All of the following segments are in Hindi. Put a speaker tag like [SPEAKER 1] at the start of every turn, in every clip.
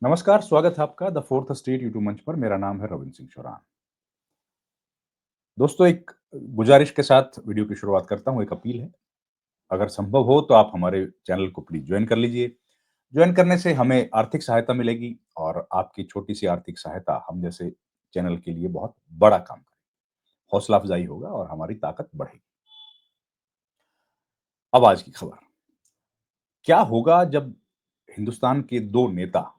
[SPEAKER 1] नमस्कार, स्वागत है आपका द फोर्थ स्टेट यूट्यूब मंच पर। मेरा नाम है रविंद्र सिंह चौहान। दोस्तों, एक गुजारिश के साथ वीडियो की शुरुआत करता हूँ, एक अपील है। अगर संभव हो तो आप हमारे चैनल को प्लीज़ जॉइन कर लीजिए। जॉइन करने से हमें आर्थिक सहायता मिलेगी और आपकी छोटी-सी आर्थिक सहायता हम जैसे चैनल के लिए बहुत बड़ा काम करेगी। हौसला अफ़ज़ाई होगा और हमारी ताकत बढ़ेगी। अब आज की खबर। क्या होगा जब हिंदुस्तान के 2 नेता,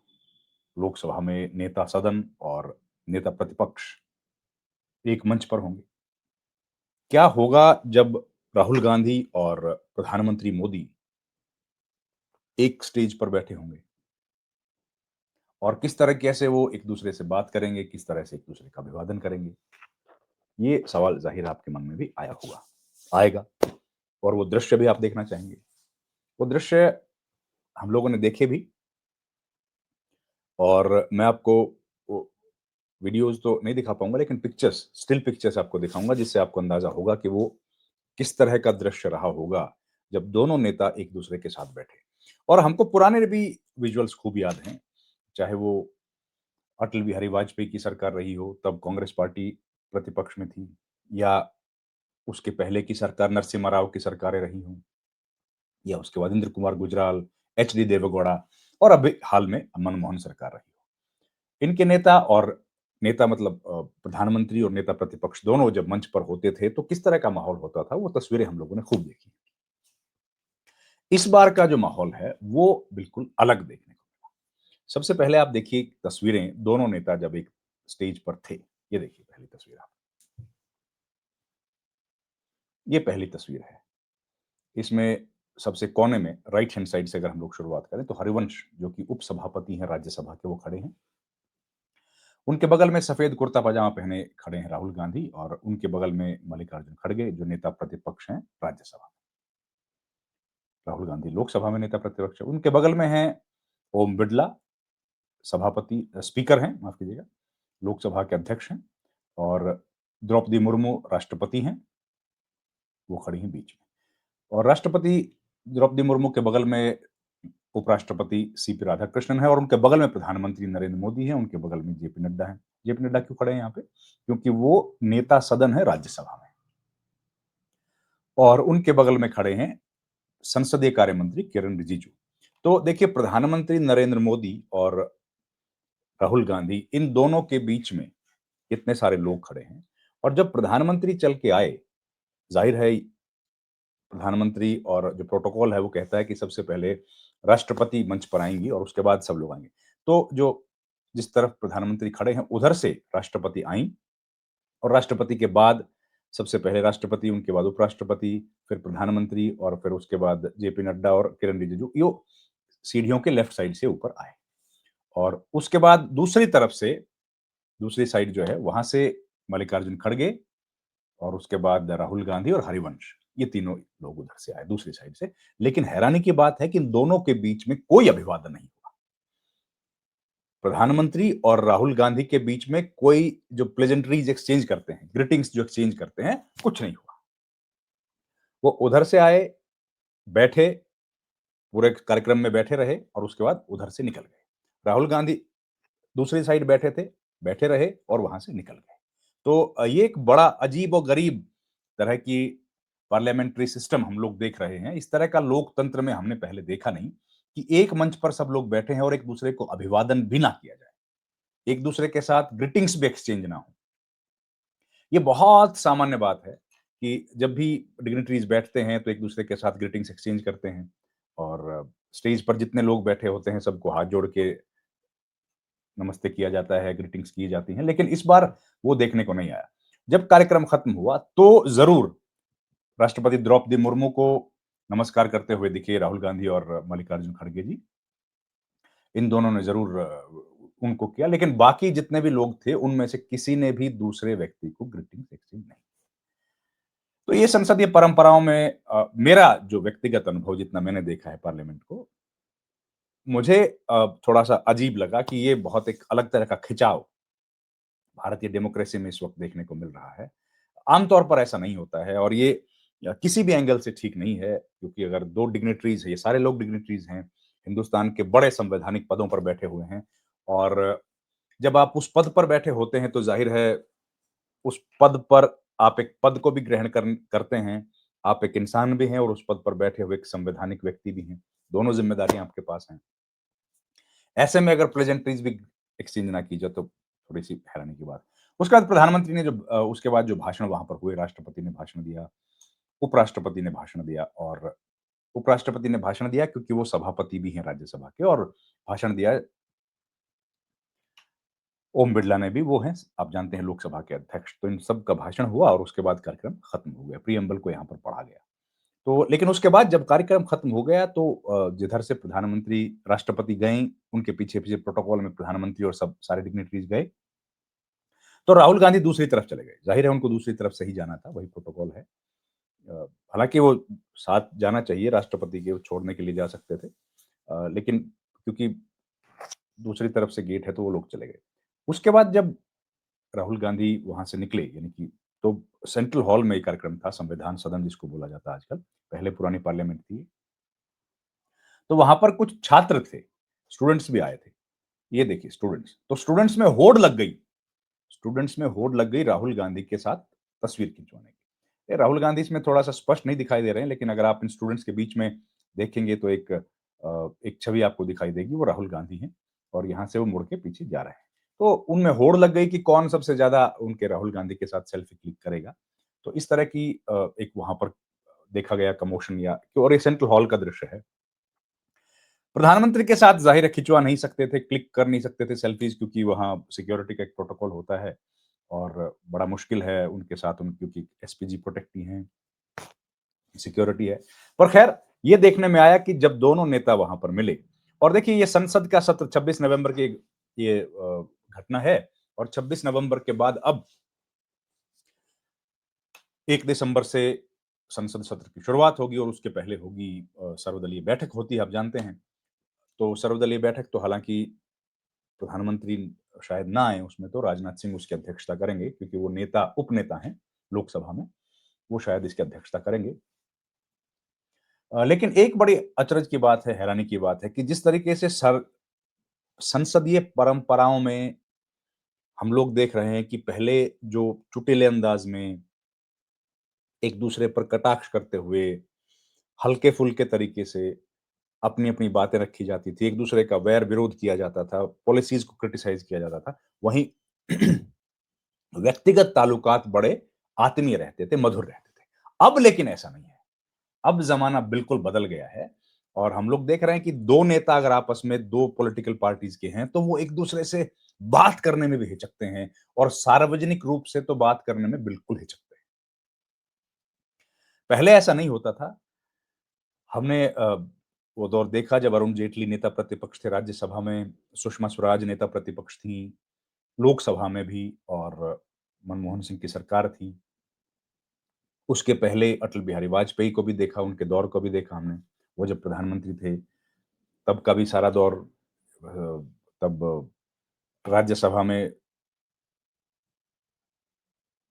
[SPEAKER 1] लोकसभा में नेता सदन और नेता प्रतिपक्ष एक मंच पर होंगे? क्या होगा जब राहुल गांधी और प्रधानमंत्री मोदी एक स्टेज पर बैठे होंगे और किस तरह कैसे वो एक दूसरे से बात करेंगे, किस तरह से एक दूसरे का अभिवादन करेंगे? ये सवाल ज़ाहिर है आपके मन में भी आया होगा, आएगा और वो दृश्य भी आप देखना चाहेंगे। वो दृश्य हम लोगों ने देखे भी और मैं आपको वो वीडियोज़ तो नहीं दिखा पाऊँगा लेकिन पिक्चर्स, स्टिल पिक्चर्स आपको दिखाऊँगा जिससे आपको अंदाज़ा होगा कि वो किस तरह का दृश्य रहा होगा, जब दोनों नेता एक दूसरे के साथ बैठे। और हमको पुराने भी विजुअल्स खूब याद हैं, चाहे वो अटल बिहारी वाजपेयी की सरकार रही हो, तब कांग्रेस पार्टी प्रतिपक्ष में थी, या उसके पहले की सरकार नरसिम्हा राव की सरकारें रही हों, या उसके बाद इंद्र कुमार गुजराल, एचडी देवेगौड़ा और अभी हाल में मनमोहन सरकार रही हो। इनके नेता और नेता मतलब प्रधानमंत्री और नेता प्रतिपक्ष दोनों जब मंच पर होते थे, तो किस तरह का माहौल होता था, वो तस्वीरें हम लोगों ने खूब देखी। इस बार का जो माहौल है, वो बिल्कुल अलग देखने को मिला। सबसे पहले आप देखिए तस्वीरें, दोनों नेता जब एक स्टेज पर थे। ये देखिए पहली तस्वीर आप। ये पहली तस्वीर है। इसमें सबसे कोने में राइट हैंड साइड से अगर हम लोग शुरुआत करें तो हरिवंश जो कि उपसभापति हैं राज्यसभा के, वो खड़े हैं। उनके बगल में सफेद कुर्ता पजामा पहने खड़े हैं राहुल गांधी और उनके बगल में मल्लिकार्जुन खड़गे जो नेता प्रतिपक्ष हैं राज्यसभा में। राहुल गांधी लोकसभा में नेता प्रतिपक्ष हैं। उनके बगल में हैं ओम बिड़ला, सभापति स्पीकर हैं, माफ कीजिएगा, लोकसभा के अध्यक्ष हैं और द्रौपदी मुर्मू राष्ट्रपति हैं, वो खड़ी हैं बीच में। और राष्ट्रपति द्रौपदी मुर्मू के बगल में उपराष्ट्रपति सीपी राधाकृष्णन है और उनके बगल में प्रधानमंत्री नरेंद्र मोदी हैं, उनके बगल में जेपी नड्डा हैं। जेपी नड्डा क्यों खड़े हैं यहाँ पे? क्योंकि वो नेता सदन है राज्यसभा में और उनके बगल में खड़े हैं संसदीय कार्य मंत्री किरण रिजिजू। तो देखिए प्रधानमंत्री नरेंद्र मोदी और राहुल गांधी इन दोनों के बीच में इतने सारे लोग खड़े हैं और जब प्रधानमंत्री चल के आए, जाहिर है प्रधानमंत्री और जो प्रोटोकॉल है वो कहता है कि सबसे पहले राष्ट्रपति मंच पर आएंगी और उसके बाद सब लोग आएंगे। तो जो जिस तरफ प्रधानमंत्री खड़े हैं उधर से राष्ट्रपति आई और राष्ट्रपति के बाद सबसे पहले राष्ट्रपति, उनके बाद उपराष्ट्रपति, फिर प्रधानमंत्री और फिर उसके बाद जेपी नड्डा और किरण रिजिजू यो सीढ़ियों के लेफ्ट साइड से ऊपर आए। और उसके बाद दूसरी तरफ से, दूसरी साइड जो है वहां से मल्लिकार्जुन खड़गे और उसके बाद राहुल गांधी और हरिवंश, ये तीनों लोग उधर से आए दूसरी साइड से। लेकिन हैरानी की बात है कि इन दोनों के बीच में कोई अभिवादन नहीं हुआ। प्रधानमंत्री और राहुल गांधी के बीच में कोई जो प्लेजेंटरीज एक्सचेंज करते हैं, ग्रीटिंग्स जो एक्सचेंज करते हैं, कुछ नहीं हुआ। वो उधर से आए, बैठे, पूरे कार्यक्रम में बैठे रहे और उसके बाद उधर से निकल गए। राहुल गांधी दूसरी साइड बैठे थे, बैठे रहे और वहां से निकल गए। तो ये एक बड़ा अजीब और गरीब तरह की पार्लियामेंट्री सिस्टम हम लोग देख रहे हैं। इस तरह का लोकतंत्र में हमने पहले देखा नहीं कि एक मंच पर सब लोग बैठे हैं और एक दूसरे को अभिवादन भी ना किया जाए, एक दूसरे के साथ ग्रीटिंग्स भी एक्सचेंज ना हो। ये बहुत सामान्य बात है कि जब भी डिग्निटरीज बैठते हैं तो एक दूसरे के साथ ग्रीटिंग्स एक्सचेंज करते हैं और स्टेज पर जितने लोग बैठे होते हैं सबको हाथ जोड़ के नमस्ते किया जाता है, ग्रीटिंग्स की जाती हैं, लेकिन इस बार वो देखने को नहीं आया। जब कार्यक्रम खत्म हुआ तो ज़रूर राष्ट्रपति द्रौपदी मुर्मू को नमस्कार करते हुए दिखे राहुल गांधी और मल्लिकार्जुन खड़गे जी। इन दोनों ने ज़रूर उनको किया, लेकिन बाकी जितने भी लोग थे, उनमें से किसी ने भी दूसरे व्यक्ति को ग्रीटिंग्स एक्सचेंज नहीं। तो ये संसदीय परंपराओं में मेरा जो व्यक्तिगत अनुभव जितना मैंने देखा है पार्लियामेंट को, मुझे थोड़ा-सा अजीब लगा कि ये बहुत एक अलग तरह का खिंचाव भारतीय डेमोक्रेसी में इस वक्त देखने को मिल रहा है। आमतौर पर ऐसा नहीं होता है और ये किसी भी एंगल से ठीक नहीं है, क्योंकि अगर 2 डिग्निटरीज़ हैं, ये सारे लोग डिग्निटरीज़ हैं, हिंदुस्तान के बड़े संवैधानिक पदों पर बैठे हुए हैं और जब आप उस पद पर बैठे होते हैं तो ज़ाहिर है उस पद पर आप एक पद को भी ग्रहण करते हैं, आप एक इंसान भी हैं और उस पद पर बैठे हुए एक संवैधानिक व्यक्ति भी हैं, दोनों ज़िम्मेदारियाँ आपके पास हैं। ऐसे में अगर प्लेजेंटरीज़ भी एक्सचेंज ना की जाए तो थोड़ी-सी हैरानी की बात। उसके बाद प्रधानमंत्री ने उसके बाद जो भाषण वहाँ पर हुए, राष्ट्रपति ने भाषण दिया, उपराष्ट्रपति ने भाषण दिया और उपराष्ट्रपति ने भाषण दिया क्योंकि वो सभापति भी हैं राज्यसभा के और भाषण दिया ओम बिड़ला ने भी, वो हैं आप जानते हैं लोकसभा के अध्यक्ष। तो इन सब का भाषण हुआ और उसके बाद कार्यक्रम खत्म हो गया। प्रिएम्बल को यहाँ पर पढ़ा गया। तो लेकिन उसके बाद जब कार्यक्रम खत्म हो गया तो जिधर से प्रधानमंत्री राष्ट्रपति गए, उनके पीछे-पीछे प्रोटोकॉल में प्रधानमंत्री और सब सारे डिग्निटरीज़ गए। तो राहुल गांधी दूसरी तरफ चले गए। ज़ाहिर है उनको दूसरी तरफ से ही जाना था, वही प्रोटोकॉल है। हालाँकि वो साथ जाना चाहिए राष्ट्रपति के, वो छोड़ने के लिए जा सकते थे। लेकिन क्योंकि दूसरी तरफ से गेट है तो वो लोग चले गए। उसके बाद जब राहुल गांधी वहाँ से निकले यानी कि तो सेंट्रल हॉल में एक कार्यक्रम था, संविधान सदन जिसको बोला जाता है आजकल, पहले पुरानी पार्लियामेंट थी। तो वहाँ पर कुछ छात्र थे, स्टूडेंट्स भी आए थे। ये देखिए स्टूडेंट्स, तो स्टूडेंट्स में होड़ लग गई राहुल गांधी के साथ तस्वीर खिंचवाने की। राहुल गांधी इसमें थोड़ा-सा स्पष्ट नहीं दिखाई दे रहे हैं, लेकिन अगर आप इन स्टूडेंट्स के बीच में देखेंगे तो एक छवि आपको दिखाई देगी, वो राहुल गांधी हैं और यहाँ से वो मुड़ के पीछे जा रहे हैं। तो उनमें होड़ लग गई कि कौन सबसे ज़्यादा उनके राहुल गांधी के साथ सेल्फी क्लिक करेगा। तो इस तरह की एक वहाँ पर देखा गया कमोशन या और ये सेंट्रल हॉल का दृश्य है। प्रधानमंत्री के साथ ज़ाहिर है खिंचवा नहीं सकते थे, क्लिक कर नहीं सकते थे सेल्फीज़ क्योंकि वहाँ सिक्योरिटी का एक प्रोटोकॉल होता है और बड़ा मुश्किल है उनके साथ क्योंकि एसपीजी प्रोटेक्ट ही हैं, सिक्योरिटी है। पर ख़ैर ये देखने में आया कि जब दोनों नेता वहाँ पर मिले और देखिए ये संसद का सत्र 26 नवंबर की ये घटना है और 26 नवंबर के बाद अब 1 दिसंबर से संसद सत्र की शुरुआत होगी और उसके पहले होगी सर्वदलीय बैठक होती है, आप जानते हैं। तो सर्वदलीय बैठक तो हालाँकि प्रधानमंत्री शायद ना आए उसमें तो राजनाथ सिंह उसकी अध्यक्षता करेंगे क्योंकि वो उपनेता हैं लोकसभा में, वो शायद इसकी अध्यक्षता करेंगे। लेकिन एक बड़ी अचरज की बात है, हैरानी की बात है कि जिस तरीके से संसदीय परंपराओं में हम लोग देख रहे हैं कि पहले जो चुटिले अंदाज में एक दूसरे पर कटाक्ष करते हुए, हल्के-फुल्के तरीके से अपनी-अपनी बातें रखी जाती थी, एक दूसरे का वैर-विरोध किया जाता था, पॉलिसीज़ को क्रिटिसाइज़ किया जाता था। वहीं व्यक्तिगत ताल्लुकात बड़े आत्मीय रहते थे, मधुर रहते थे। अब लेकिन ऐसा नहीं है। अब ज़माना बिल्कुल बदल गया है और हम लोग देख रहे हैं कि 2 नेता अगर आपस में 2 पॉलिटिकल पार्टीज़ के हैं, तो वो एक-दूसरे से बात करने में भी हिचकते हैं और सार्वजनिक रूप से तो बात करने में बिल्कुल हिचकते हैं। पहले ऐसा नहीं होता था। हमने वो दौर देखा जब अरुण जेटली नेता प्रतिपक्ष थे राज्यसभा में, सुषमा स्वराज नेता प्रतिपक्ष थीं, लोकसभा में भी और मनमोहन सिंह की सरकार थी। उसके पहले अटल बिहारी वाजपेयी को भी देखा, उनके दौर को भी देखा हमने। वो जब प्रधानमंत्री थे, तब का भी सारा दौर अ, तब राज्यसभा में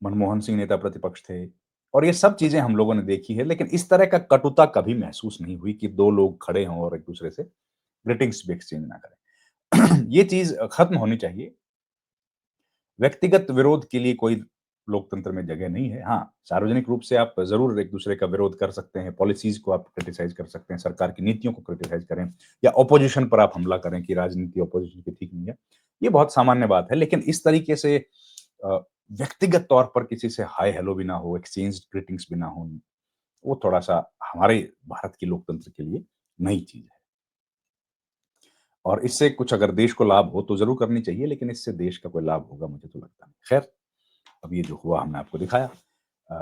[SPEAKER 1] मनमोहन सिंह नेता प्रतिपक्ष थे और ये सब चीज़ें हम लोगों ने देखी है, लेकिन इस तरह का कटुता कभी महसूस नहीं हुई कि 2 लोग खड़े हों और एक-दूसरे से ग्रीटिंग्स भी एक्सचेंज ना करें। ये चीज़ खत्म होनी चाहिए। व्यक्तिगत विरोध के लिए कोई लोकतंत्र में जगह नहीं है। हाँ, सार्वजनिक रूप से आप ज़रूर एक-दूसरे का विरोध कर सकते हैं, पॉलिसीज़ को आप क्रिटिसाइज़ कर सकते हैं, सरकार की नीतियों को क्रिटिसाइज़ करें या ऑपोज़िशन पर आप हमला करें कि राजनीति ऑपोज़िशन की ठीक नहीं है। ये बहुत सामान्य बात है, लेकिन इस तरीके से अ, व्यक्तिगत तौर पर किसी से हाय हेलो भी ना हो, एक्सचेंज ग्रीटिंग्स भी ना हो, वो थोड़ा-सा हमारे भारत के लोकतंत्र के लिए नई चीज़ है। और इससे कुछ अगर देश को लाभ हो तो ज़रूर करनी चाहिए, लेकिन इससे देश का कोई लाभ होगा मुझे तो लगता नहीं। खैर, अब ये जो हुआ हमने आपको दिखाया।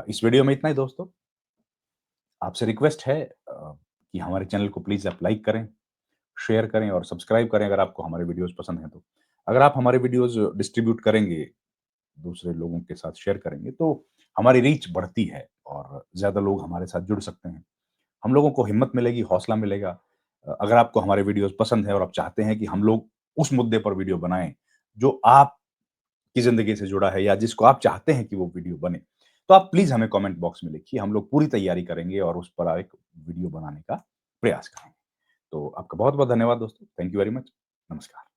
[SPEAKER 1] इस वीडियो में इतना ही दोस्तों। आपसे रिक्वेस्ट है कि हमारे चैनल को प्लीज़ आप लाइक करें, शेयर करें और सब्सक्राइब करें अगर आपको हमारे वीडियोज़ पसंद हैं तो। अगर आप हमारे वीडियोज़ डिस्ट्रीब्यूट करेंगे, दूसरे लोगों के साथ शेयर करेंगे तो हमारी रीच बढ़ती है और ज़्यादा लोग हमारे साथ जुड़ सकते हैं। हम लोगों को हिम्मत मिलेगी, हौसला मिलेगा। अगर आपको हमारे वीडियोज़ पसंद है और आप चाहते हैं कि हम लोग उस मुद्दे पर वीडियो बनाएँ, जो आपकी ज़िंदगी से जुड़ा है या जिसको आप चाहते हैं कि वो वीडियो बने, तो आप प्लीज़ हमें कमेंट बॉक्स में लिखिए। हम लोग पूरी तैयारी करेंगे और उस पर एक वीडियो बनाने का प्रयास करेंगे। तो आपका बहुत-बहुत धन्यवाद दोस्तों। Thank you very much. नमस्कार।